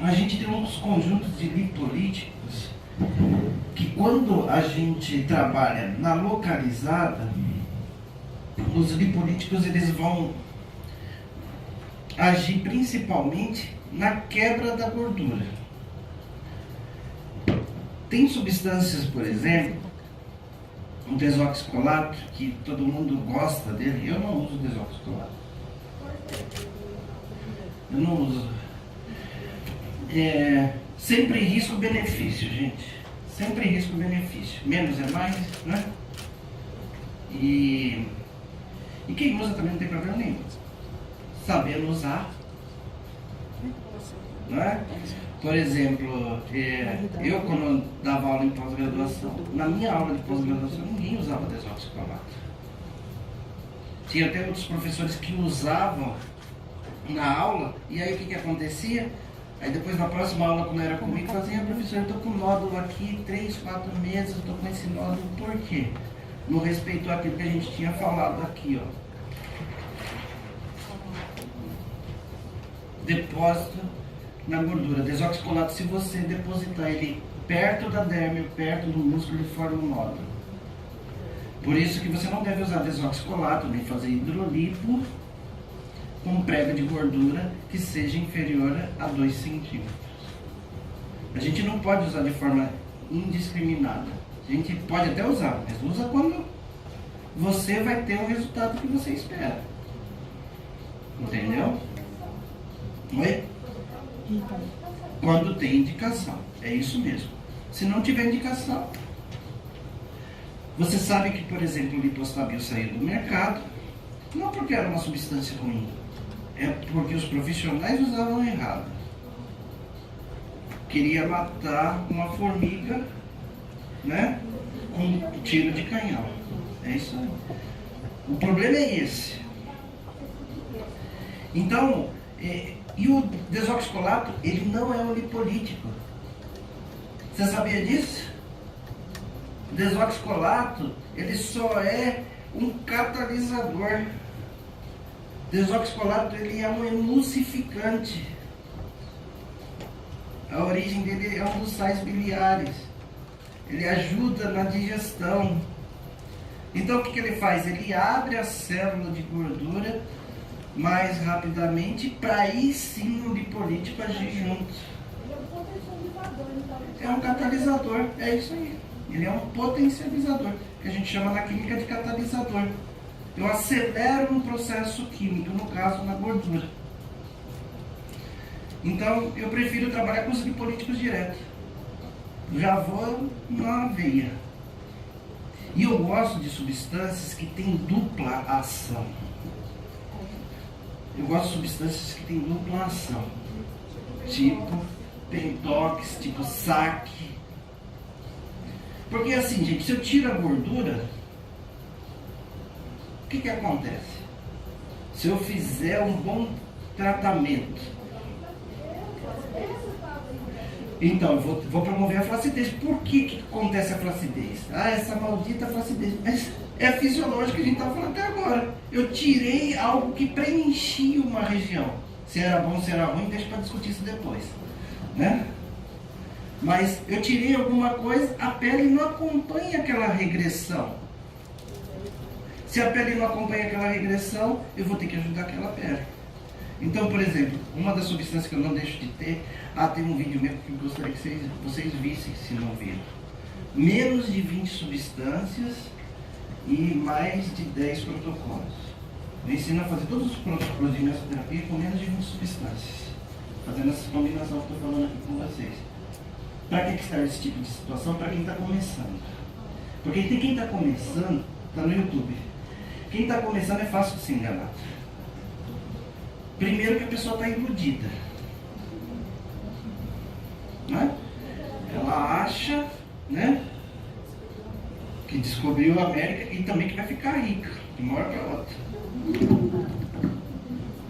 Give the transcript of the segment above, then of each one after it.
a gente tem uns conjuntos de lipolíticos que, quando a gente trabalha na localizada, os lipolíticos eles vão agir principalmente na quebra da gordura. Tem substâncias, por exemplo, o desoxicolato, que todo mundo gosta dele. Eu não uso desoxicolato. Eu não uso. Sempre risco-benefício, gente. Sempre risco-benefício. Menos é mais, né? E quem usa também não tem problema nenhum. Sabendo usar, não é? Por exemplo, eu quando dava aula em pós-graduação, na minha aula de pós-graduação ninguém usava desoxicolato. Tinha até outros professores que usavam na aula, e aí o que acontecia? Aí depois na próxima aula, quando era comigo, fazia: professor, eu estou com nódulo aqui, 3, 4 meses, eu estou com esse nódulo, por quê? Não respeitou aquilo que a gente tinha falado aqui, ó. Depósito na gordura. Desoxicolato, se você depositar ele perto da derme, perto do músculo, ele forma um nódulo. Por isso que você não deve usar desoxicolato, nem fazer hidrolipo com prega de gordura que seja inferior a 2 centímetros. A gente não pode usar de forma indiscriminada. A gente pode até usar, mas usa quando você vai ter o resultado que você espera. Entendeu? Oi? Quando tem indicação. É isso mesmo. Se não tiver indicação, você sabe que, por exemplo, o lipostabil saiu do mercado, não porque era uma substância ruim, é porque os profissionais usavam errado. Queria matar uma formiga, né, com um tiro de canhão. É isso aí. O problema é esse. Então, e o desoxicolato, ele não é um lipolítico. Você sabia disso? O desoxicolato, ele só é um catalisador. O desoxicolato, ele é um emulsificante. A origem dele é um dos sais biliares. Ele ajuda na digestão. Então o que ele faz? Ele abre a célula de gordura mais rapidamente, para aí sim o lipolítico agir junto. É um catalisador, é isso aí. Ele é um potencializador, que a gente chama na química de catalisador. Eu acelero um processo químico, no caso na gordura. Então eu prefiro trabalhar com os lipolíticos direto. Já vou na veia. E eu gosto de substâncias que têm dupla ação. Eu gosto de substâncias que têm dupla ação, tipo pentox, tipo saque. Porque assim, gente, se eu tiro a gordura, o que acontece? Se eu fizer um bom tratamento, então eu vou promover a flacidez. Por que acontece a flacidez? Ah, essa maldita flacidez. Mas é fisiológico que a gente está falando até agora. Eu tirei algo que preenchia uma região. Se era bom, se era ruim, deixa para discutir isso depois, né? Mas eu tirei alguma coisa, a pele não acompanha aquela regressão. Se a pele não acompanha aquela regressão, eu vou ter que ajudar aquela pele. Então, por exemplo, uma das substâncias que eu não deixo de ter, tem um vídeo meu que eu gostaria que vocês vissem, se não viram. Menos de 20 substâncias e mais de 10 protocolos. Eu ensino a fazer todos os protocolos de imunossoterapia com menos de 20 substâncias. Fazendo essa combinação que eu estou falando aqui com vocês. Para que serve esse tipo de situação? Para quem está começando. Porque tem quem está começando, está no YouTube. Quem está começando é fácil de se enganar. Primeiro que a pessoa está iludida. Né? Ela acha, né, que descobriu a América e também que vai ficar rica, de uma hora para outra.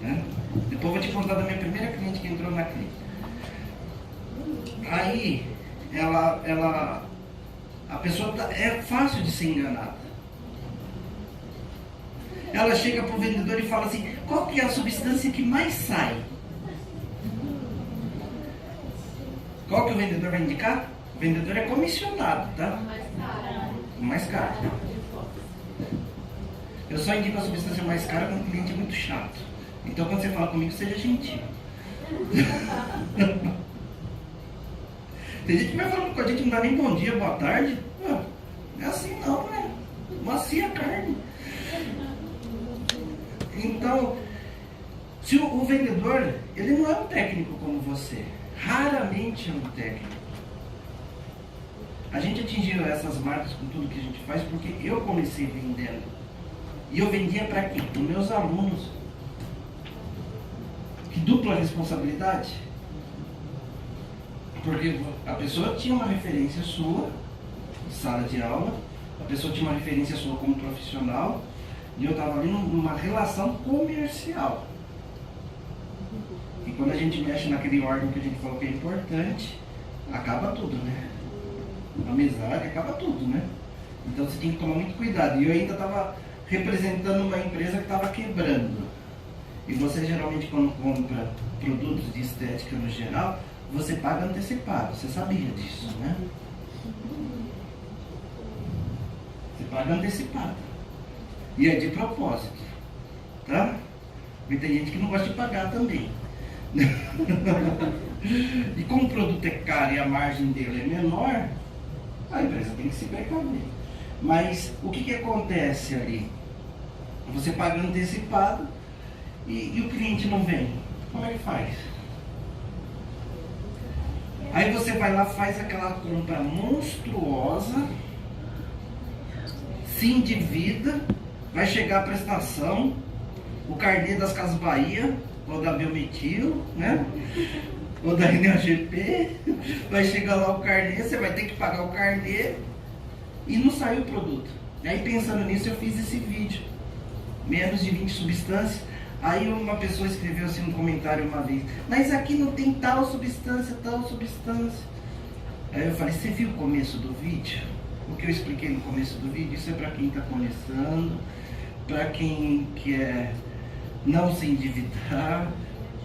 Né? Depois eu vou te contar da minha primeira cliente que entrou na clínica. Aí, a pessoa é fácil de ser enganada. Ela chega para o vendedor e fala assim: qual que é a substância que mais sai? Qual que o vendedor vai indicar? O vendedor é comissionado, tá? O mais caro. Eu só indico a substância mais cara quando o cliente é muito chato. Então quando você fala comigo, seja gentil. Tem gente que vai falando com a gente, não dá nem bom dia, boa tarde. Não é assim não, né? Macia a carne. Então, se o vendedor, ele não é um técnico como você. Raramente é um técnico. A gente atingiu essas marcas com tudo que a gente faz porque eu comecei vendendo. E eu vendia para quem? Para os meus alunos. Que dupla responsabilidade. Porque a pessoa tinha uma referência sua, em sala de aula, a pessoa tinha uma referência sua como profissional, e eu estava ali numa relação comercial. E quando a gente mexe naquele órgão que a gente falou que é importante, acaba tudo, né? A amizade acaba tudo, né? Então você tem que tomar muito cuidado. E eu ainda estava representando uma empresa que estava quebrando. E você geralmente quando compra produtos de estética no geral, você paga antecipado. Você sabia disso, né? Você paga antecipado. E é de propósito, tá? Porque tem gente que não gosta de pagar também. E como o produto é caro e a margem dele é menor, a empresa tem que se precaver. Mas o que acontece ali? Você paga antecipado e o cliente não vem. Como é que faz? Aí você vai lá, faz aquela compra monstruosa, se endivida, vai chegar a prestação, o carnê das Casas Bahia, ou da Biometil, né? Ou da NGP, vai chegar lá o carnê, você vai ter que pagar o carnê e não sai o produto. Aí pensando nisso eu fiz esse vídeo, menos de 20 substâncias. Aí uma pessoa escreveu assim um comentário uma vez, mas aqui não tem tal substância, tal substância. Aí eu falei, você viu o começo do vídeo? O que eu expliquei no começo do vídeo, isso é para quem está começando, para quem quer não se endividar,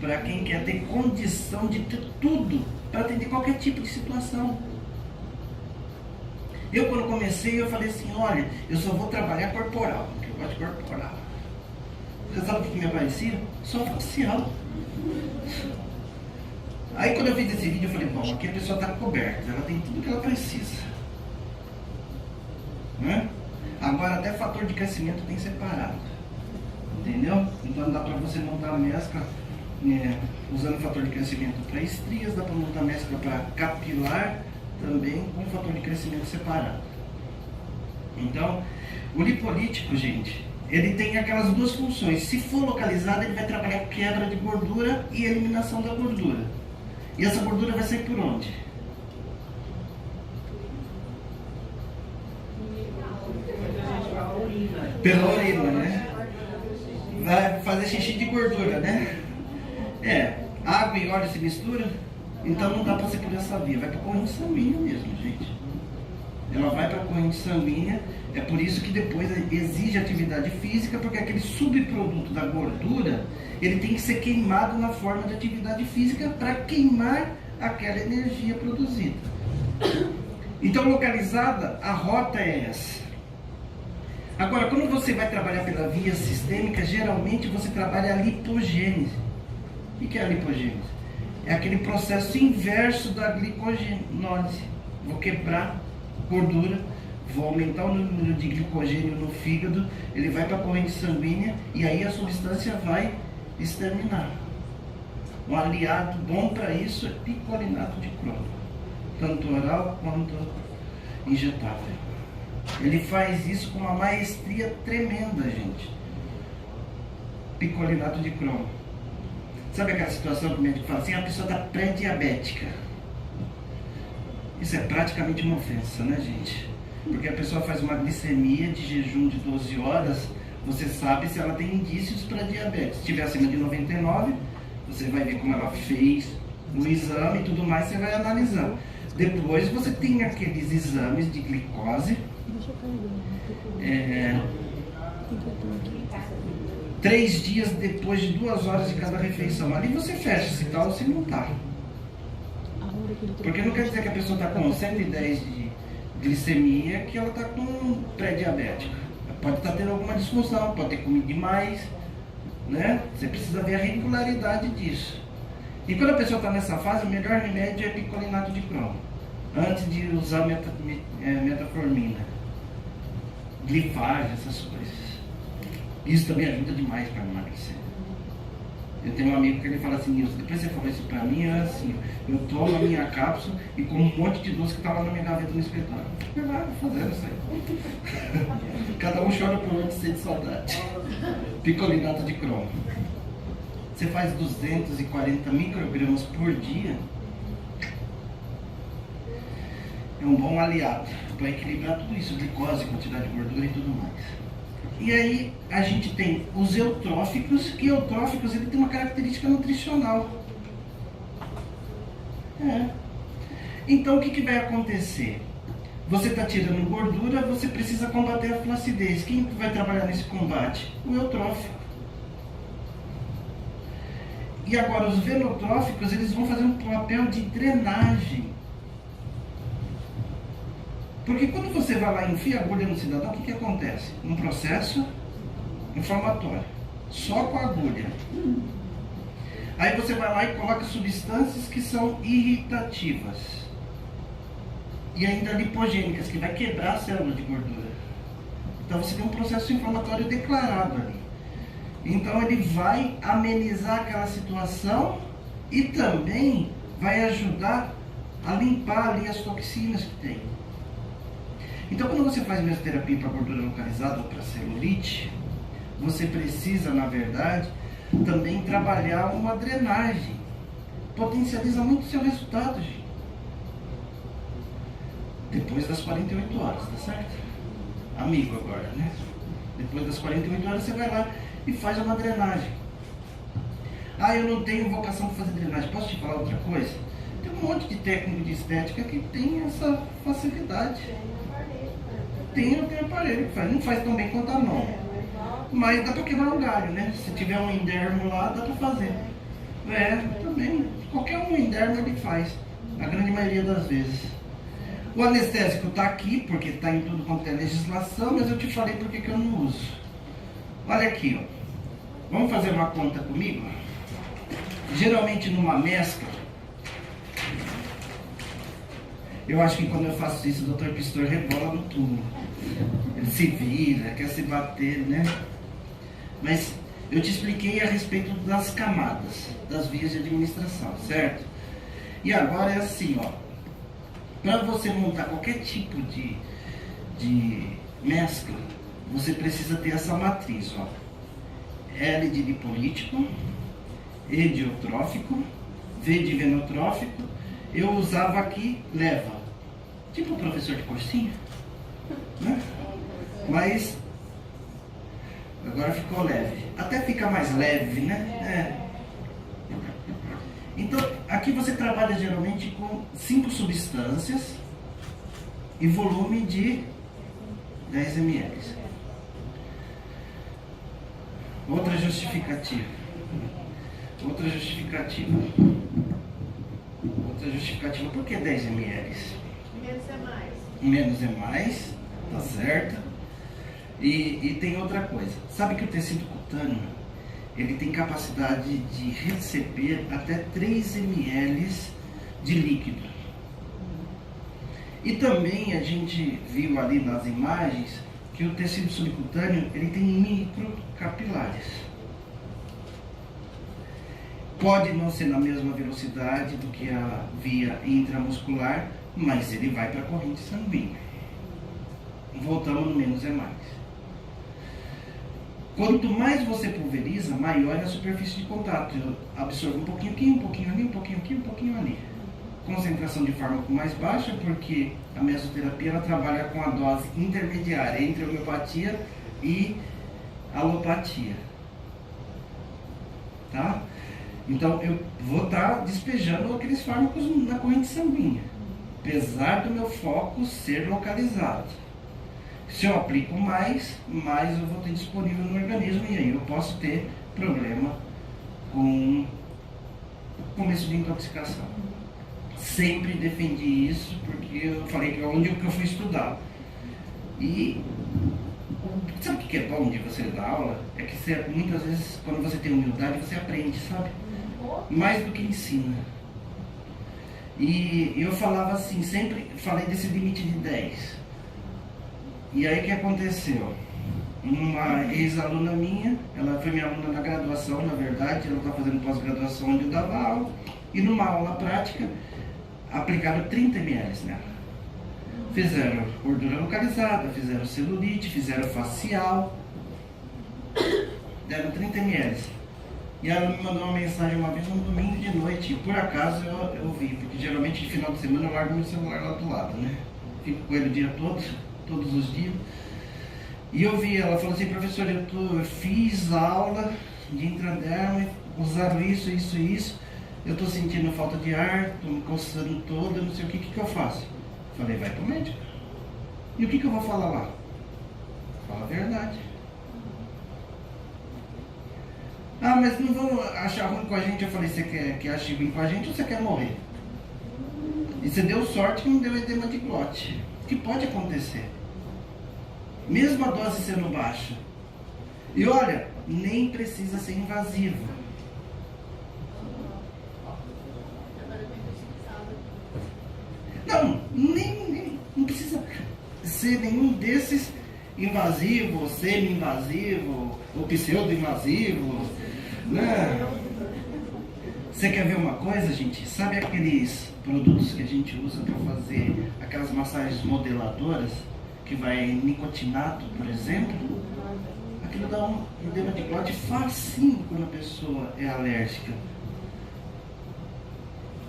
para quem quer ter condição de ter tudo, para atender qualquer tipo de situação. Eu quando comecei, eu falei assim, olha, eu só vou trabalhar corporal, porque eu gosto de corporal. Você sabe o que me aparecia? Só facial. Aí quando eu fiz esse vídeo, eu falei, bom, aqui a pessoa está coberta, ela tem tudo que ela precisa. Né? Agora até fator de crescimento tem separado. Entendeu? Então dá para você montar a mescla usando fator de crescimento para estrias, dá para montar mescla para capilar também com fator de crescimento separado. Então, o lipolítico, gente, ele tem aquelas duas funções. Se for localizado, ele vai trabalhar quebra de gordura e eliminação da gordura. E essa gordura vai sair por onde? Pela urina, né? Vai fazer xixi de gordura, né? Água e óleo se misturam, então não dá para ser por essa via, vai para a corrente sanguínea mesmo, gente. Ela vai para a corrente sanguínea, é por isso que depois exige atividade física, porque aquele subproduto da gordura, ele tem que ser queimado na forma de atividade física para queimar aquela energia produzida. Então, localizada, a rota é essa. Agora, quando você vai trabalhar pela via sistêmica, geralmente você trabalha a lipogênese. O que é a lipogênese? É aquele processo inverso da glicogenólise. Vou quebrar gordura, vou aumentar o número de glicogênio no fígado, ele vai para a corrente sanguínea e aí a substância vai exterminar. Um aliado bom para isso é picolinato de cromo, tanto oral quanto injetável. Ele faz isso com uma maestria tremenda, gente. Picolinato de cromo. Sabe aquela situação que o médico fala assim, a pessoa está pré-diabética. Isso é praticamente uma ofensa, né, gente? Porque a pessoa faz uma glicemia de jejum de 12 horas, você sabe se ela tem indícios para diabetes. Se estiver acima de 99, você vai ver como ela fez o exame e tudo mais, você vai analisar. Depois você tem aqueles exames de glicose. 3 dias depois de 2 horas de cada refeição. Ali você fecha se tal ou se não está. Porque não quer dizer que a pessoa está com 110 de glicemia que ela está com pré-diabética. Pode estar tendo alguma disfunção, pode ter comido demais, né? Você precisa ver a regularidade disso. E quando a pessoa está nessa fase, o melhor remédio é picolinato de cromo, antes de usar metformina, glifage, essas coisas. Isso também ajuda demais para emagrecer. Eu tenho um amigo que ele fala assim: Nilson, depois você falou isso pra mim, é assim, eu tomo a minha cápsula e como um monte de doce que tá lá na minha gaveta no escritório. Eu vou fazendo isso aí. Cada um chora por onde sente saudade. Picolinato de cromo. Você faz 240 microgramas por dia. É um bom aliado para equilibrar tudo isso, glicose, quantidade de gordura e tudo mais. E aí a gente tem os eutróficos, que eutróficos ele tem uma característica nutricional. Então o que vai acontecer? Você está tirando gordura, você precisa combater a flacidez. Quem vai trabalhar nesse combate? O eutrófico. E agora os venotróficos, eles vão fazer um papel de drenagem. Porque quando você vai lá e enfia a agulha no cidadão, o que acontece? Um processo inflamatório, só com a agulha. Aí você vai lá e coloca substâncias que são irritativas. E ainda lipogênicas, que vai quebrar a célula de gordura. Então você tem um processo inflamatório declarado ali. Então ele vai amenizar aquela situação e também vai ajudar a limpar ali as toxinas que tem. Então, quando você faz mesoterapia para gordura localizada ou para celulite, você precisa, na verdade, também trabalhar uma drenagem. Potencializa muito o seu resultado, gente. Depois das 48 horas, tá certo? Amigo agora, né? Depois das 48 horas você vai lá e faz uma drenagem. Ah, eu não tenho vocação para fazer drenagem. Posso te falar outra coisa? Tem um monte de técnico de estética que tem essa facilidade. Tem aparelho que faz, não faz tão bem quanto a mão. Mas dá pra quebrar um galho, né? Se tiver um endermo lá, dá pra fazer. Também. Qualquer um endermo ele faz. A grande maioria das vezes. O anestésico tá aqui, porque tá em tudo quanto é legislação, mas eu te falei por que eu não uso. Olha aqui, ó. Vamos fazer uma conta comigo? Geralmente numa mescla, eu acho que quando eu faço isso, o Dr. Pistor rebola no túmulo. Ele se vira, quer se bater, né? Mas eu te expliquei a respeito das camadas, das vias de administração, certo? E agora é assim, ó. Para você montar qualquer tipo de mescla, você precisa ter essa matriz, ó. L de lipolítico, E de eutrófico, V de venotrófico. Eu usava aqui leva. Tipo o professor de cursinho, né? Mas agora ficou leve. Até fica mais leve, né? Então, aqui você trabalha geralmente com 5 substâncias e volume de 10 ml. Outra justificativa. Outra justificativa, por que 10 ml? Menos é mais. Menos é mais, tá certo? E tem outra coisa. Sabe que o tecido cutâneo, ele tem capacidade de receber até 3 ml de líquido. E também a gente viu ali nas imagens que o tecido subcutâneo, ele tem microcapilares. Pode não ser na mesma velocidade do que a via intramuscular, mas ele vai para a corrente sanguínea. Voltamos no menos é mais. Quanto mais você pulveriza, maior é a superfície de contato. Absorve um pouquinho aqui, um pouquinho ali, um pouquinho aqui, um pouquinho ali. Concentração de fármaco mais baixa, porque a mesoterapia ela trabalha com a dose intermediária entre homeopatia e alopatia. Tá? Então eu vou estar despejando aqueles fármacos na corrente sanguínea, apesar do meu foco ser localizado. Se eu aplico mais eu vou ter disponível no organismo e aí eu posso ter problema com o começo de intoxicação. Sempre defendi isso, porque eu falei que é onde que eu fui estudar. E sabe o que é bom de você dar aula? É que você, muitas vezes, quando você tem humildade, você aprende, sabe? Mais do que ensina. E eu falava assim, sempre falei desse limite de 10. E aí o que aconteceu? Uma ex-aluna minha, ela foi minha aluna na graduação, na verdade, ela está fazendo pós-graduação onde eu dava aula, e numa aula prática, aplicaram 30 ml nela. Fizeram gordura localizada, fizeram celulite, fizeram facial, deram 30 ml. E ela me mandou uma mensagem uma vez, um domingo de noite, e por acaso eu vi, porque geralmente de final de semana eu largo meu celular lá do lado, né? Fico com ele o dia todo, todos os dias. E eu vi, ela falou assim, professor, eu fiz aula de intraderma, usaram isso, eu tô sentindo falta de ar, tô me coçando toda, não sei o que eu faço. Falei, vai pro médico. E o que eu vou falar lá? Fala a verdade. Ah, mas não vão achar ruim com a gente. Eu falei, você quer que ache ruim com a gente ou você quer morrer? E você deu sorte que não deu edema de glote, que pode acontecer. Mesmo a dose sendo baixa. E olha, nem precisa ser invasiva. Não precisa ser nenhum desses invasivo, semi-invasivo, ou pseudo-invasivo, né? Você quer ver uma coisa, gente? Sabe aqueles produtos que a gente usa para fazer aquelas massagens modeladoras, que vai nicotinato, por exemplo? Aquilo dá um edema de glote facinho quando a pessoa é alérgica.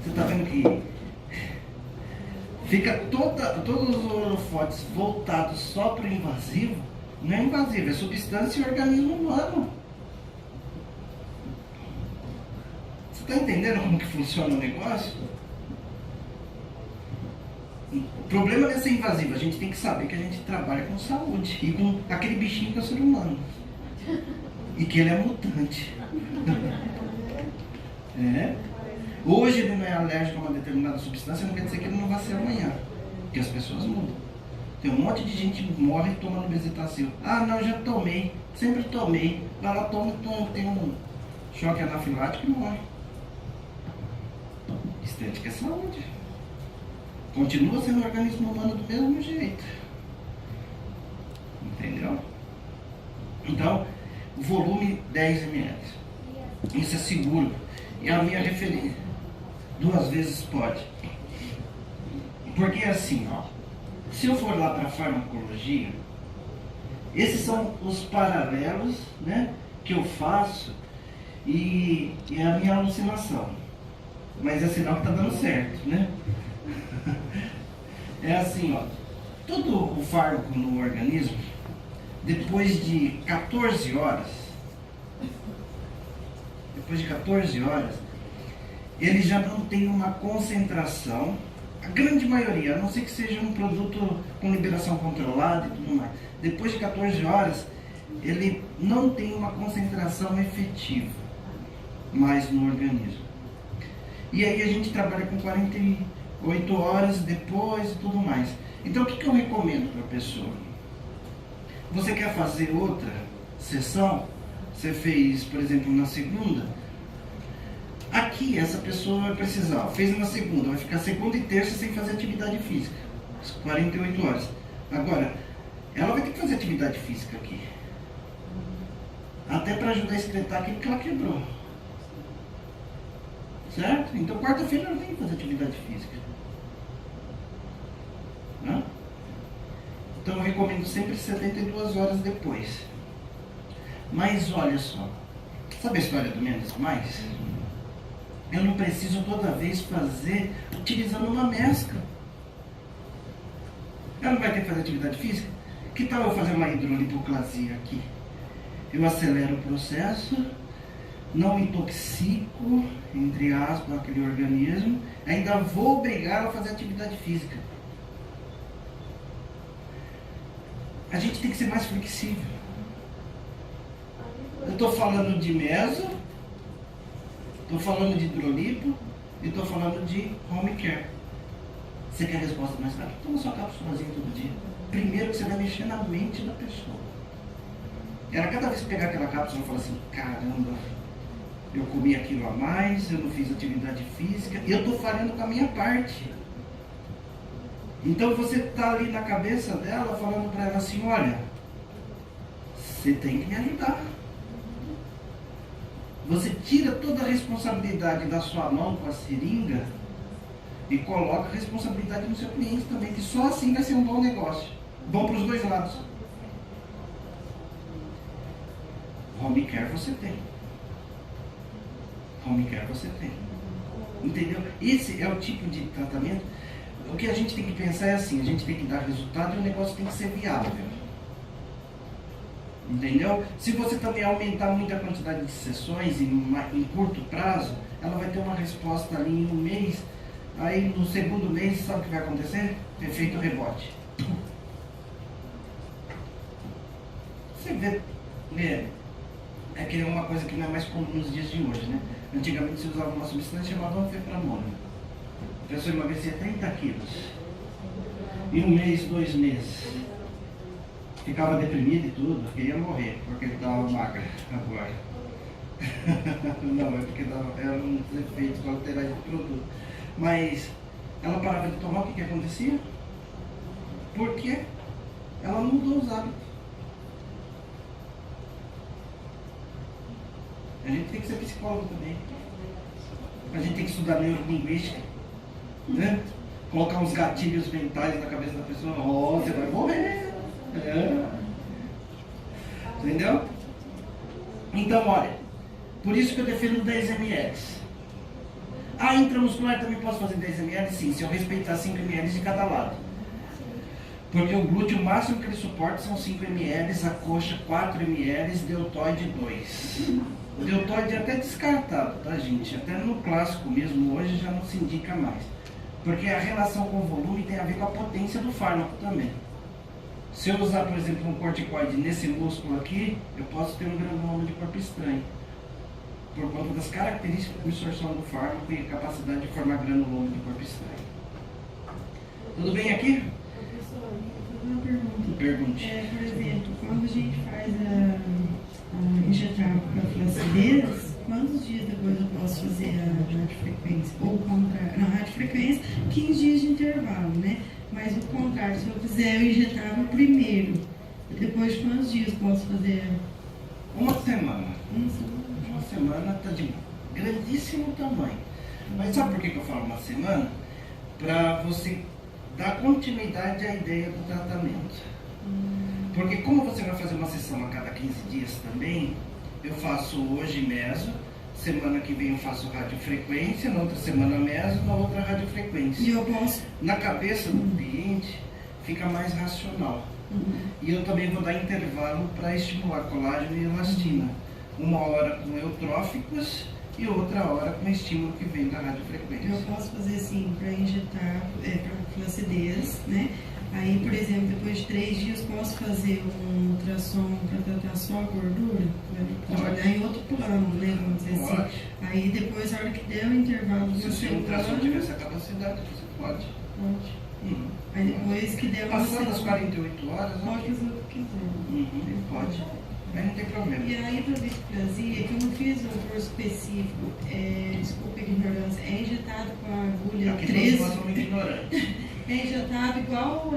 Você está vendo que fica todos os holofotes voltados só para o invasivo? Não é invasivo, é substância e organismo humano. Você está entendendo como que funciona o negócio? O problema não é ser invasivo, a gente tem que saber que a gente trabalha com saúde e com aquele bichinho que é o ser humano. E que ele é mutante. É. Hoje ele não é alérgico a uma determinada substância, não quer dizer que ele não vai ser amanhã. Porque as pessoas mudam. Tem um monte de gente que morre tomando bezetacil. Ah, não, já tomei. Sempre tomei. Vai lá, toma, tem um choque anafilático e morre. Estética é saúde. Continua sendo um organismo humano do mesmo jeito. Entendeu? Então, volume 10 ml. Isso é seguro. E a minha referência. 2 vezes pode. Porque assim, ó, se eu for lá para a farmacologia, esses são os paralelos, né, que eu faço e é a minha alucinação. Mas é sinal que está dando certo, né? É assim, ó, todo o fármaco no organismo, depois de 14 horas, ele já não tem uma concentração, a grande maioria, a não ser que seja um produto com liberação controlada e tudo mais. Depois de 14 horas, ele não tem uma concentração efetiva mais no organismo. E aí a gente trabalha com 48 horas depois e tudo mais. Então o que eu recomendo para a pessoa? Você quer fazer outra sessão? Você fez, por exemplo, na segunda. Aqui essa pessoa vai precisar, fez na segunda, vai ficar segunda e terça sem fazer atividade física. 48 horas. Agora, ela vai ter que fazer atividade física aqui. Até para ajudar a excretar aquilo que ela quebrou. Certo? Então quarta-feira ela tem que fazer atividade física. Né? Então eu recomendo sempre 72 horas depois. Mas olha só, sabe a história do menos mais? Eu não preciso toda vez fazer utilizando uma mescla. Ela não vai ter que fazer atividade física? Que tal eu fazer uma hidrolipoclasia aqui? Eu acelero o processo, não intoxico, entre aspas, aquele organismo, ainda vou obrigar a fazer atividade física. A gente tem que ser mais flexível. Eu estou falando de meso, estou falando de hidrolipo, E estou falando de home care. Você quer resposta mais rápida? Toma sua cápsulazinha todo dia. Primeiro que você vai mexer na mente da pessoa. Era cada vez que pegar aquela cápsula e falar assim, caramba, eu comi aquilo a mais, eu não fiz atividade física, e eu estou falhando com a minha parte. Então você está ali na cabeça dela falando para ela assim, olha, você tem que me ajudar. Você tira toda a responsabilidade da sua mão com a seringa e coloca a responsabilidade no seu cliente também, que só assim vai ser um bom negócio. Bom para os dois lados. Home care você tem. Home care você tem. Entendeu? Esse é o tipo de tratamento. O que a gente tem que pensar é assim, a gente tem que dar resultado e o negócio tem que ser viável. Entendeu? Se você também aumentar muito a quantidade de sessões em curto prazo, ela vai ter uma resposta ali em um mês. Aí no segundo mês, sabe o que vai acontecer? Efeito rebote. Você vê, é que é uma coisa que não é mais comum nos dias de hoje, né? Antigamente se usava uma substância chamada anfepramona. A pessoa emagrecia 30 quilos. Em um mês, 2 meses. Ficava deprimido e tudo, queria morrer, porque ele estava magra agora. Não, é porque eram uns efeitos colaterais do produto. Mas ela parava de tomar, o que acontecia? Porque ela não mudou os hábitos. A gente tem que ser psicólogo também. A gente tem que estudar neurolinguística, né? Colocar uns gatilhos mentais na cabeça da pessoa. Oh, você vai morrer. Entendeu? Então, olha, por isso que eu defendo 10 ml. A intramuscular também posso fazer 10 ml? Sim, se eu respeitar 5 ml de cada lado. Porque o glúteo máximo que ele suporta são 5 ml, a coxa 4 ml, deltoide 2. O deltoide é até descartado, tá, gente? Até no clássico mesmo, hoje já não se indica mais. Porque a relação com o volume tem a ver com a potência do fármaco também. Se eu usar, por exemplo, um corticoide nesse músculo aqui, eu posso ter um granuloma de corpo estranho. Por conta das características de absorção do fármaco e a capacidade de formar granuloma de corpo estranho. Tudo bem aqui? Professor, eu vou fazer uma pergunta. Pergunte. Por exemplo, quando a gente faz a injetar para flacidez, quantos dias depois eu posso fazer a radiofrequência? Ou o contrário? Não, a radiofrequência, 15 dias de intervalo, né? Mas o contrário, se eu fizer o injetável primeiro, depois de quantos dias posso fazer? Uma semana. Uma semana. Uma semana está de grandíssimo tamanho. Mas sabe por que eu falo uma semana? Para você dar continuidade à ideia do tratamento. Porque como você vai fazer uma sessão a cada 15 dias também, eu faço hoje meso, semana que vem eu faço radiofrequência, na outra semana meso, na outra radiofrequência. E eu posso? Na cabeça do cliente fica mais racional. E eu também vou dar intervalo para estimular colágeno e elastina. Uma hora com eutróficos e outra hora com estímulo que vem da radiofrequência. Eu posso fazer assim, para injetar, para flacidez, né? Aí, por exemplo, depois de 3 dias, posso fazer um ultrassom para tratar só a gordura? Para olhar em outro plano, né? Vamos dizer assim. Pode. Aí depois, a hora que der o intervalo Se do o seu ultrassom tiver essa capacidade, você pode. Pode. Aí depois que der uma Passando as 48 horas, pode ok. fazer o que quiser. Pode. Mas não tem problema. E aí, para displasia, que eu não fiz um curso específico, desculpa a ignorância, é injetado com a agulha Aqui 13. nós somos ignorantes. É injetado igual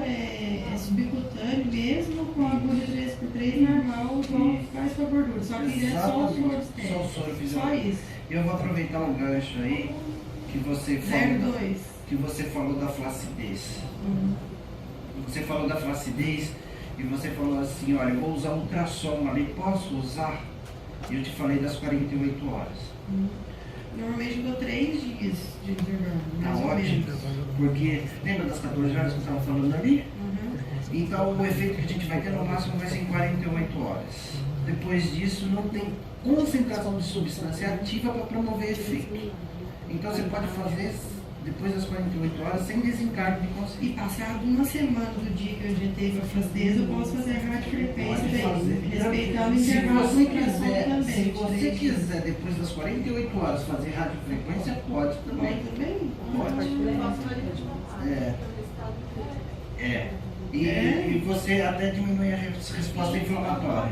subcutâneo mesmo, com a agulha 3x3 normal, igual faz com a gordura. Só que injeta só o soro externo. Só o soro Só fisiológico. isso. Eu vou aproveitar um gancho aí que você falou, 0,2. que você falou da flacidez. Você falou da flacidez e você falou assim, olha, eu vou usar ultrassom ali, posso usar? E eu te falei das 48 horas. Normalmente eu dou 3 dias de intervalo, Tá mais ou ótimo, menos. porque lembra das 14 horas que eu estava falando ali? Uhum. Então o efeito que a gente vai ter no máximo vai ser em 48 horas. Depois disso não tem concentração de substância ativa para promover efeito. Então você pode fazer depois das 48 horas, sem desencargo de E consciência. passado uma semana do dia que eu injetei a flacidez, eu posso fazer a radiofrequência daí, respeitando o Se intervalo você do ultrassom quiser, também. se você quiser, depois das 48 horas, fazer radiofrequência, pode também. E você até diminui a resposta inflamatória.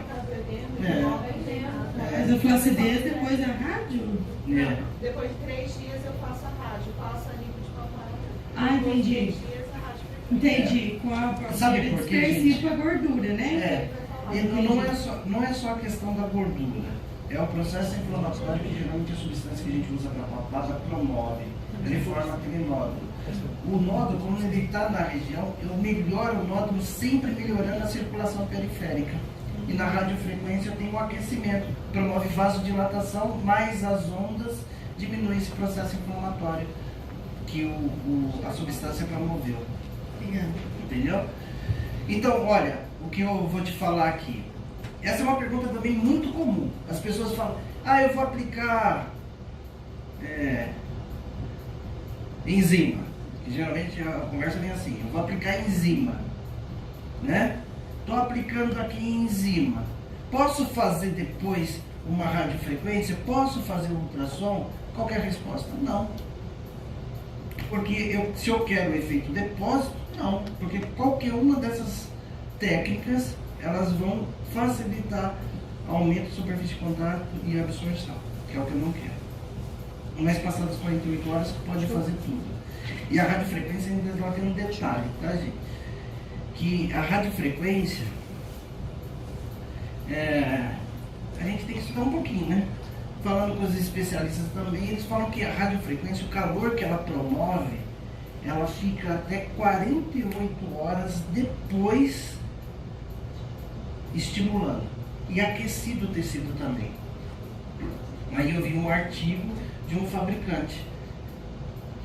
Mas a flacidez depois da rádio? Depois de 3 dias eu faço a rádio, faço a líquido de papai. Ah, entendi. 3 dias a rádio. Entendi. Com a Sabe por quê, gente? dispersiva a gordura, né? E não é só a questão da gordura. É o processo inflamatório que geralmente a substância que a gente usa para papada promove. Ele forma aquele nódulo. O nódulo, como ele está na região, eu melhoro o nódulo sempre melhorando a circulação periférica. E na radiofrequência tem um aquecimento, promove vasodilatação, mais as ondas diminui esse processo inflamatório que a substância promoveu. Entendeu? Então, olha, o que eu vou te falar aqui. Essa é uma pergunta também muito comum. As pessoas falam, eu vou aplicar enzima. Que geralmente a conversa vem assim, eu vou aplicar enzima, né? Estou aplicando aqui enzima. Posso fazer depois uma radiofrequência? Posso fazer um ultrassom? Qual que é a resposta? Não. Porque se eu quero o efeito depósito, não. Porque qualquer uma dessas técnicas, elas vão facilitar aumento de superfície de contato e absorção, que é o que eu não quero. Mas passadas 48 horas, pode fazer tudo. E a radiofrequência ainda tem um detalhe, tá, gente? Que a radiofrequência, a gente tem que estudar um pouquinho, né? Falando com os especialistas também, eles falam que a radiofrequência, o calor que ela promove, ela fica até 48 horas depois estimulando. E aquecido o tecido também. Aí eu vi um artigo de um fabricante.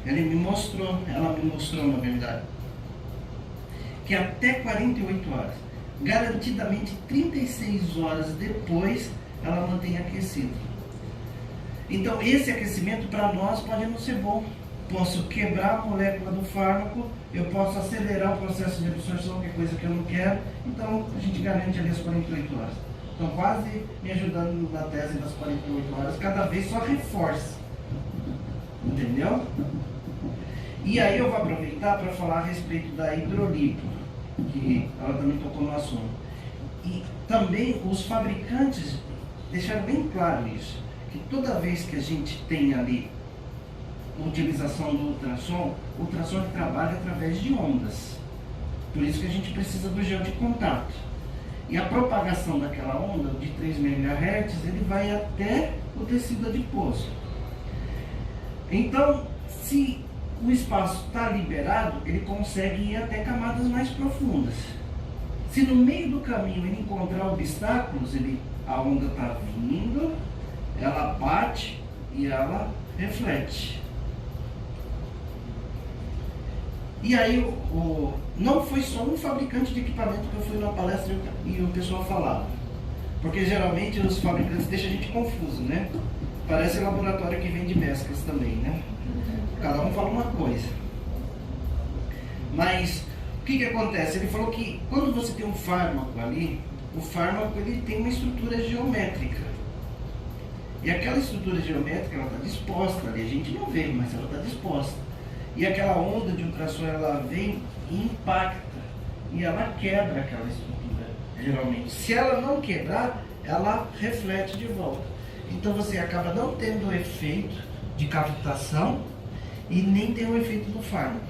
Ela me mostrou na verdade, que até 48 horas, garantidamente 36 horas depois, ela mantém aquecido. Então esse aquecimento para nós pode não ser bom. Posso quebrar a molécula do fármaco, eu posso acelerar o processo de absorção, que é coisa que eu não quero. Então a gente garante ali as 48 horas. Então quase me ajudando na tese das 48 horas, cada vez só reforça. Entendeu? E aí eu vou aproveitar para falar a respeito da hidrolipo, que ela também tocou no assunto. E também os fabricantes deixaram bem claro isso, que toda vez que a gente tem ali a utilização do ultrassom, o ultrassom trabalha através de ondas. Por isso que a gente precisa do gel de contato. E a propagação daquela onda de 3 MHz, ele vai até o tecido adiposo. Então, se o espaço está liberado, ele consegue ir até camadas mais profundas. Se no meio do caminho ele encontrar obstáculos, a onda está vindo, ela bate e ela reflete. E aí, não foi só um fabricante de equipamento que eu fui na palestra e o pessoal falava. Porque geralmente os fabricantes deixam a gente confuso, né? Parece laboratório que vende mesclas também, né? Cada um fala uma coisa. Mas o que acontece? Ele falou que quando você tem um fármaco ali, o fármaco ele tem uma estrutura geométrica. E aquela estrutura geométrica ela está disposta ali, a gente não vê, mas ela está disposta. E aquela onda de ultrassom ela vem e impacta. E ela quebra aquela estrutura, geralmente. Se ela não quebrar, ela reflete de volta. Então você acaba não tendo o efeito de captação e nem tem o efeito do fármaco.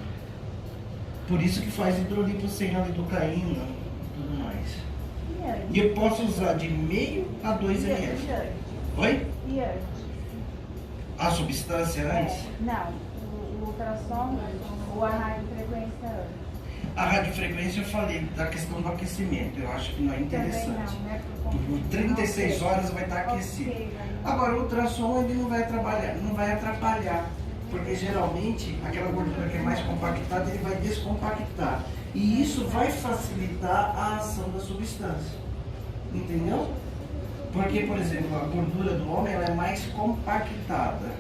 Por isso que faz hidrolipo sem a lidocaína e tudo mais. E eu posso usar de meio a 2 ml. Oi? E antes? A substância antes? Não, o ultrassom ou a radiofrequência antes. A radiofrequência eu falei da questão do aquecimento, eu acho que não é interessante. Também não, né? Por 36 horas vai estar aquecido. Agora o ultrassom ele não vai atrapalhar, porque geralmente aquela gordura que é mais compactada ele vai descompactar. E isso vai facilitar a ação da substância. Entendeu? Porque, por exemplo, a gordura do homem ela é mais compactada.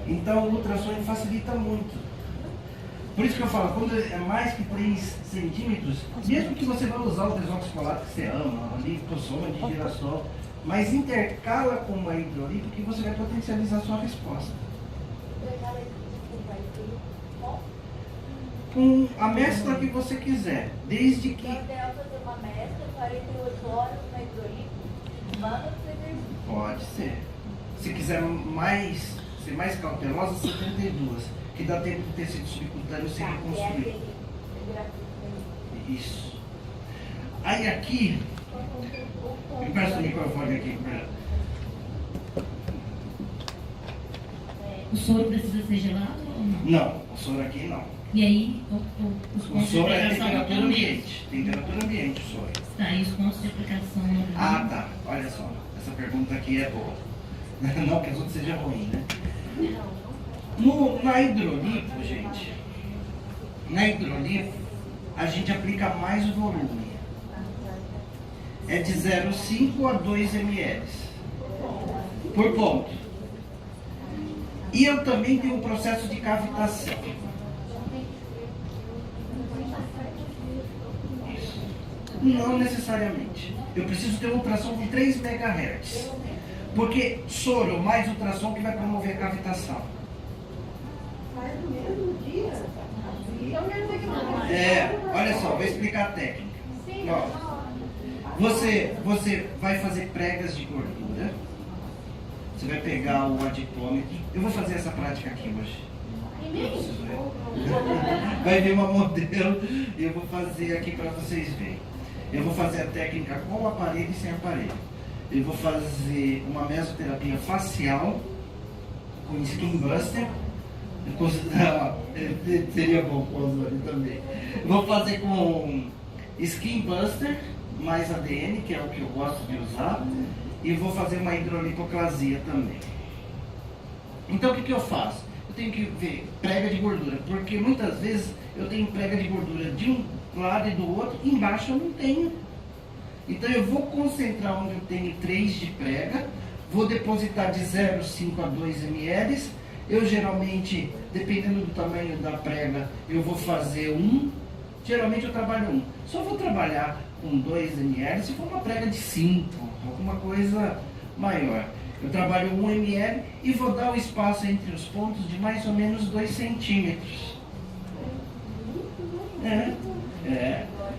Então o ultrassom facilita muito. Por isso que eu falo, quando é mais que 3 centímetros, mesmo que você vai usar o desoxicolato que você ama, a liposoma de girassol, mas intercala com uma hidrolipo que você vai potencializar a sua resposta. Com a mescla que você quiser, desde que... Então, ideal fazer uma mescla, 48 horas na hidrolipo, manda pro Pode ser. Se quiser ser mais cautelosa, 72, que dá tempo do tecido subcutâneo se reconstruir. Isso. Aí aqui, me presta o microfone aqui para... O soro precisa ser gelado ou não? Não, o soro aqui não. E aí, os O pontos de soro é aplicação temperatura também. ambiente. Temperatura ambiente o soro. Tá, e os pontos de aplicação no Ah, tá. Olha só. Essa pergunta aqui é boa. Não que as outras sejam ruins, né? Na hidrolipo, gente. Na hidrolipo, a gente aplica mais volume. É de 0,5 a 2 ml por ponto. E eu também tenho um processo de cavitação. Isso. Não necessariamente. Eu preciso ter uma ultrassom com 3 MHz. Porque soro mais ultrassom que vai promover a cavitação. Faz no mesmo dia? Então quer dizer que não. Olha só, vou explicar a técnica. Ó, você vai fazer pregas de gordura. Você vai pegar o adipômetro. Eu vou fazer essa prática aqui hoje. Eu preciso ver. Vai vir uma modelo e eu vou fazer aqui para vocês verem. Eu vou fazer a técnica com o aparelho e sem aparelho. Eu vou fazer uma mesoterapia facial com Skin Buster. Seria bom com o Ozone também. Vou fazer com Skin Buster mais ADN, que é o que eu gosto de usar. E vou fazer uma hidrolipoclasia também. Então o que eu faço? Eu tenho que ver prega de gordura, porque muitas vezes eu tenho prega de gordura de um lado e do outro, e embaixo eu não tenho. Então eu vou concentrar onde eu tenho 3 de prega, vou depositar de 0,5 a 2 ml. Eu geralmente, dependendo do tamanho da prega, eu vou fazer 1. Geralmente eu trabalho 1. Só vou trabalhar com 2 ml se for uma prega de 5, alguma coisa maior. Eu trabalho 1 ml e vou dar o espaço entre os pontos de mais ou menos 2 centímetros.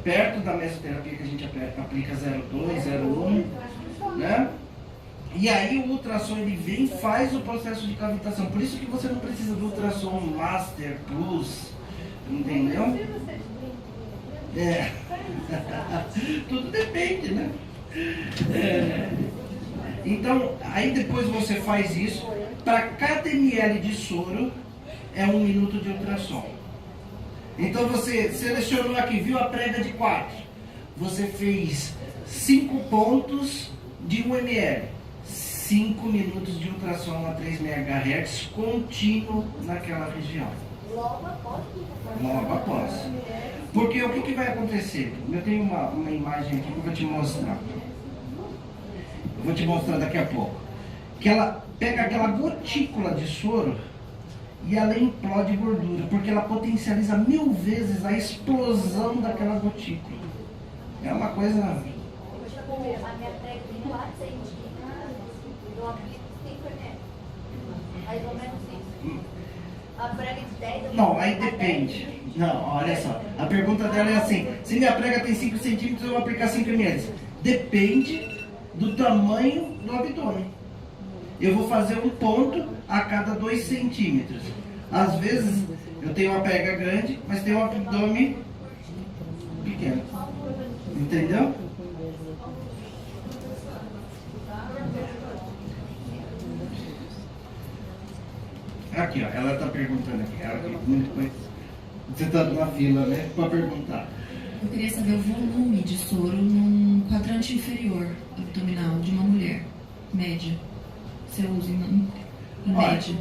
Perto da mesoterapia que a gente aplica 0,2, 0,1, né? E aí o ultrassom ele vem e faz o processo de cavitação. Por isso que você não precisa do ultrassom Master Plus, entendeu? Tudo depende, né? Então, aí depois você faz isso. Para cada ml de soro é 1 minuto de ultrassom. Então você selecionou aqui, viu a prega de 4. Você fez 5 pontos de 1 ml. 5 minutos de ultrassom a 3 MHz contínuo naquela região. Logo após? Logo após. Porque o que vai acontecer? Eu tenho uma imagem aqui que eu vou te mostrar. Eu vou te mostrar daqui a pouco. Que ela pega aquela gotícula de soro e ela implode gordura, porque ela potencializa 1000 vezes a explosão daquela gotícula. É uma coisa... A minha prega tem 4 centímetros, eu aplico 5 ml. Mais ou menos isso. A prega de 10 eu Não, aí depende. Não, olha só. A pergunta dela é assim: se minha prega tem 5 centímetros, eu vou aplicar 5 ml. Depende do tamanho do abdômen. Eu vou fazer um ponto a cada 2 centímetros. Às vezes eu tenho uma prega grande, mas tenho um abdômen pequeno. Entendeu? Aqui, ó, ela está perguntando aqui. Você está na fila, né? Para perguntar. Eu queria saber o volume de soro num quadrante inferior abdominal de uma mulher, média. Você usa em média.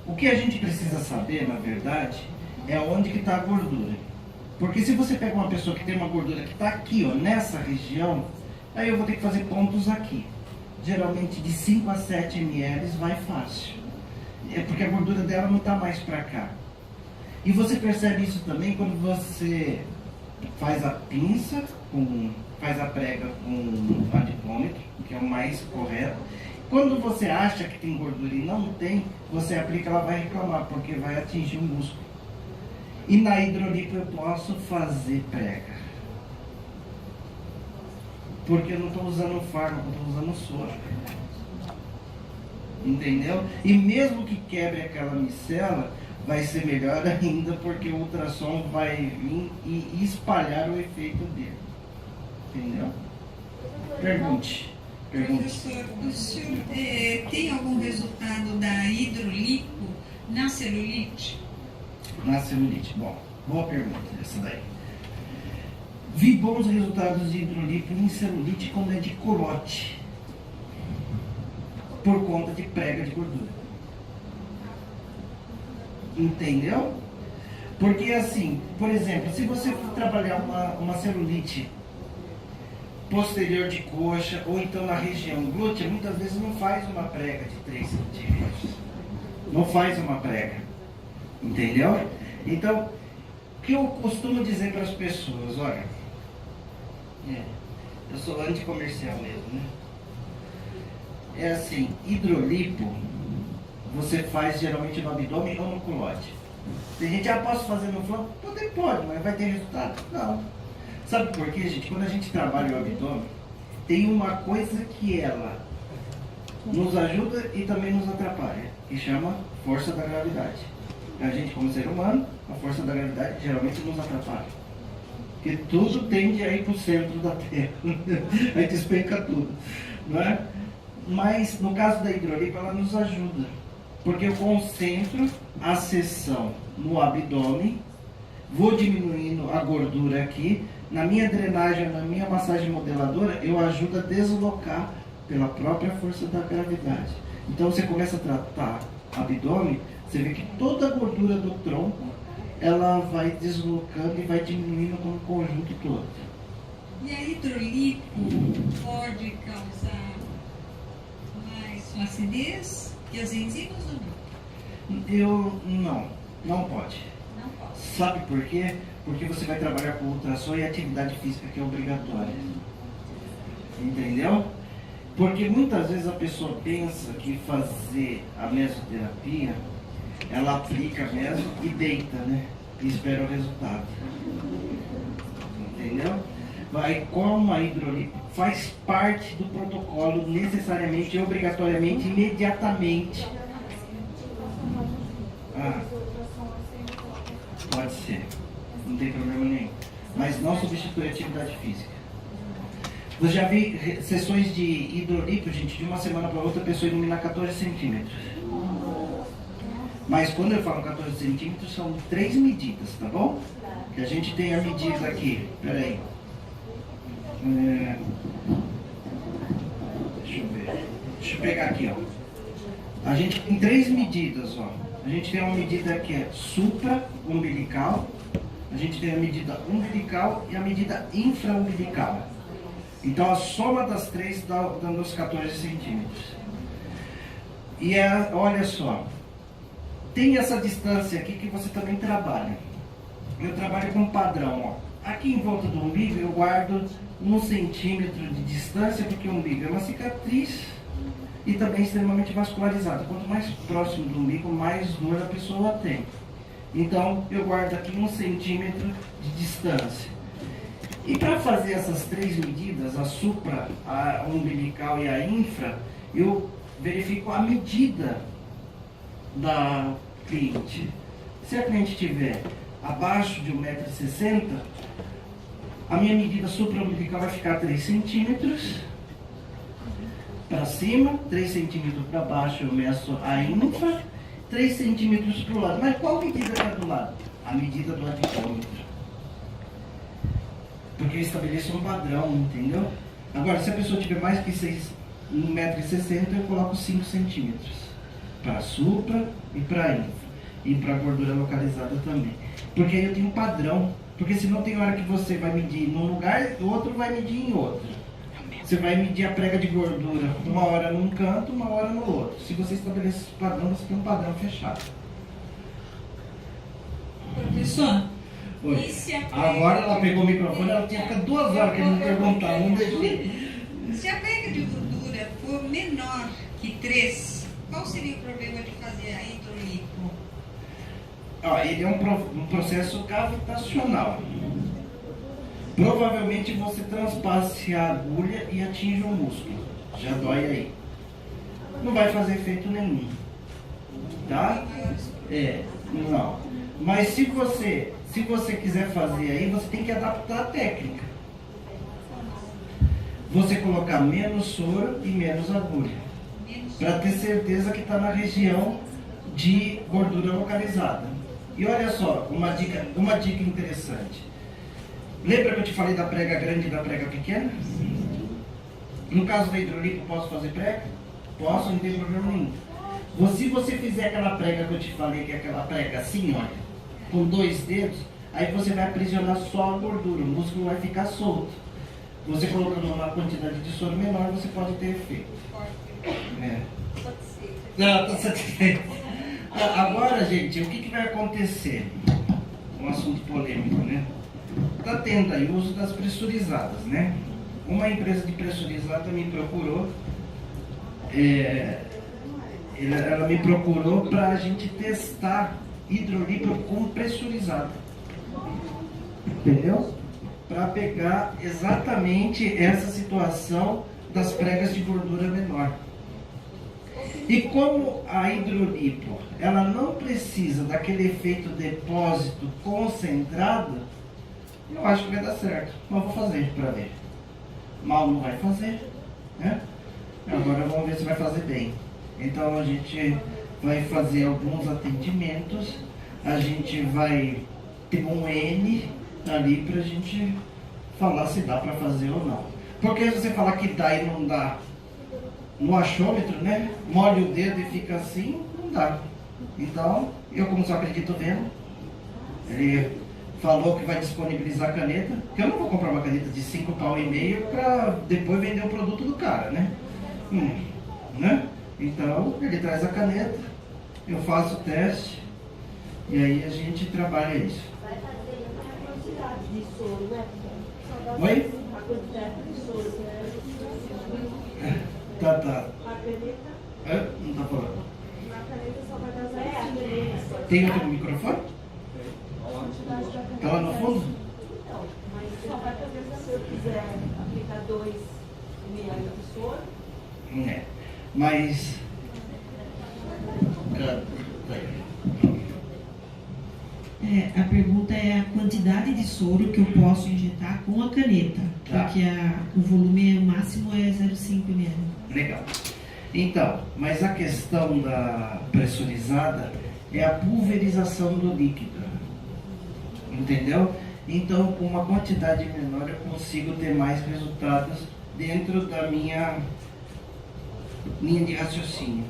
O que a gente precisa saber, na verdade, é onde que está a gordura. Porque se você pega uma pessoa que tem uma gordura que está aqui, ó, nessa região, aí eu vou ter que fazer pontos aqui. Geralmente de 5 a 7 ml vai fácil. É porque a gordura dela não está mais para cá. E você percebe isso também quando você faz a pinça, faz a prega com adipômetro, que é o mais correto. Quando você acha que tem gordura e não tem, você aplica, ela vai reclamar, porque vai atingir o músculo. E na hidrolipo eu posso fazer prega. Porque eu não estou usando fármaco, eu estou usando soro. Entendeu? E mesmo que quebre aquela micela, vai ser melhor ainda, porque o ultrassom vai vir e espalhar o efeito dele. Entendeu? Pergunte. Professor, o senhor tem algum resultado da hidrolipo na celulite? Na celulite. Bom, boa pergunta essa daí. Vi bons resultados de hidrolipo em celulite quando é de colote, por conta de prega de gordura. Entendeu? Porque assim, por exemplo, se você for trabalhar uma celulite posterior de coxa, ou então na região glútea, muitas vezes não faz uma prega de 3 centímetros. Não faz uma prega. Entendeu? Então, o que eu costumo dizer para as pessoas, olha, eu sou anticomercial mesmo, né? É assim, hidrolipo, você faz geralmente no abdômen ou no culote. Tem gente, posso fazer no flanco? Pode, mas vai ter resultado? Não. Sabe por quê, gente? Quando a gente trabalha o abdômen, tem uma coisa que ela nos ajuda e também nos atrapalha, que chama força da gravidade. A gente, como ser humano, a força da gravidade geralmente nos atrapalha. Porque tudo tende a ir para o centro da Terra. A gente despenca tudo. Não é? Mas, no caso da hidrolipo, ela nos ajuda. Porque eu concentro a seção no abdômen, vou diminuindo a gordura aqui. Na minha drenagem, na minha massagem modeladora, eu ajudo a deslocar pela própria força da gravidade. Então, você começa a tratar abdômen, você vê que toda a gordura do tronco, ela vai deslocando e vai diminuindo como conjunto todo. E a hidrolipo pode causar mais flacidez que as enzimas ou não? Não pode. Não pode. Sabe por quê? Porque você vai trabalhar com ultrassom e atividade física que é obrigatória. Entendeu? Porque muitas vezes a pessoa pensa que fazer a mesoterapia, ela aplica mesmo e deita, né? E espera o resultado. Entendeu? Vai, como a hidrolipo faz parte do protocolo necessariamente, obrigatoriamente, imediatamente. Pode ser. Não tem problema nenhum. Mas não substitui a atividade física. Eu já vi sessões de hidrolipo, gente, de uma semana para outra a pessoa ilumina 14 centímetros. Mas quando eu falo 14 centímetros, são 3 medidas, tá bom? Que a gente tem a medida aqui. Peraí. Deixa eu ver. Deixa eu pegar aqui, ó. A gente tem 3 medidas, ó. A gente tem uma medida que é supra-umbilical, a gente tem a medida umbilical e a medida infra-umbilical. Então a soma das 3 dando os 14 centímetros. E olha só, tem essa distância aqui que você também trabalha. Eu trabalho com padrão, ó. Aqui em volta do umbigo eu guardo 1 centímetro de distância, porque o umbigo é uma cicatriz e também extremamente vascularizado. Quanto mais próximo do umbigo, mais dor a pessoa tem. Então eu guardo aqui 1 centímetro de distância. E para fazer essas 3 medidas, a supra, a umbilical e a infra, eu verifico a medida da cliente. Se a cliente estiver abaixo de 1,60 m, a minha medida supra-umbilical vai ficar 3 centímetros para cima, 3 centímetros para baixo eu meço a infra, 3 centímetros para o lado. Mas qual medida está do lado? A medida do adipômetro. Porque eu estabeleço um padrão, entendeu? Agora, se a pessoa tiver mais que 1,60 m, eu coloco 5 centímetros para supra e para infra. E para gordura localizada também. Porque aí eu tenho um padrão. Porque senão tem hora que você vai medir num lugar e o outro vai medir em outro. Você vai medir a prega de gordura uma hora num canto, uma hora no outro. Se você estabelecer esse padrão, você tem um padrão fechado. Professor, Oi. e se a prega... Agora ela pegou o microfone, ela tinha que ficar 2 horas querendo perguntar, não deixei. Se a prega de gordura for menor que 3, qual seria o problema de fazer a hidrolipo? Ele é um processo cavitacional. Provavelmente você transpasse a agulha e atinge o músculo. Já dói aí. Não vai fazer efeito nenhum. Tá? Não. Mas se você quiser fazer aí, você tem que adaptar a técnica. Você colocar menos soro e menos agulha. Para ter certeza que está na região de gordura localizada. E olha só, uma dica interessante. Lembra que eu te falei da prega grande e da prega pequena? No caso da hidrolipo, posso fazer prega? Posso, não tem problema nenhum. Se você fizer aquela prega que eu te falei, que é aquela prega assim, olha, com 2 dedos, aí você vai aprisionar só a gordura, o músculo vai ficar solto. Você colocando uma quantidade de soro menor, você pode ter efeito. Não, tô satisfeito. Agora, gente, o que vai acontecer? Um assunto polêmico, né? Está tendo aí o uso das pressurizadas, né? Uma empresa de pressurizada me procurou, ela me procurou para a gente testar hidrolipo com pressurizada, entendeu? Para pegar exatamente essa situação das pregas de gordura menor. E como a hidrolipo, ela não precisa daquele efeito depósito concentrado, eu acho que vai dar certo, mas vou fazer para ver. Mal não vai fazer, né? Agora vamos ver se vai fazer bem. Então a gente vai fazer alguns atendimentos, a gente vai ter um N ali para a gente falar se dá para fazer ou não. Porque se você falar que dá e não dá no achômetro, né? Molha o dedo e fica assim, não dá. Então, eu como só acredito vendo, ele falou que vai disponibilizar a caneta, que eu não vou comprar uma caneta de 5,5 pau para depois vender o produto do cara, né? Né? Então, ele traz a caneta, eu faço o teste, e aí a gente trabalha isso. Vai fazer a quantidade de soro, né? Oi? A quantidade de soro, né? Tá. A caneta, Não tá falando. na caneta só vai dar 0,5. Tem outro microfone? Tá lá no fundo? Então, mas só vai fazer se eu quiser aplicar 2 ml de soro. Mas... A pergunta é a quantidade de soro que eu posso injetar com a caneta, Tá. porque o volume máximo é 0,5 ml. Legal. Então, mas a questão da pressurizada é a pulverização do líquido. Entendeu? Então, com uma quantidade menor, eu consigo ter mais resultados dentro da minha linha de raciocínio.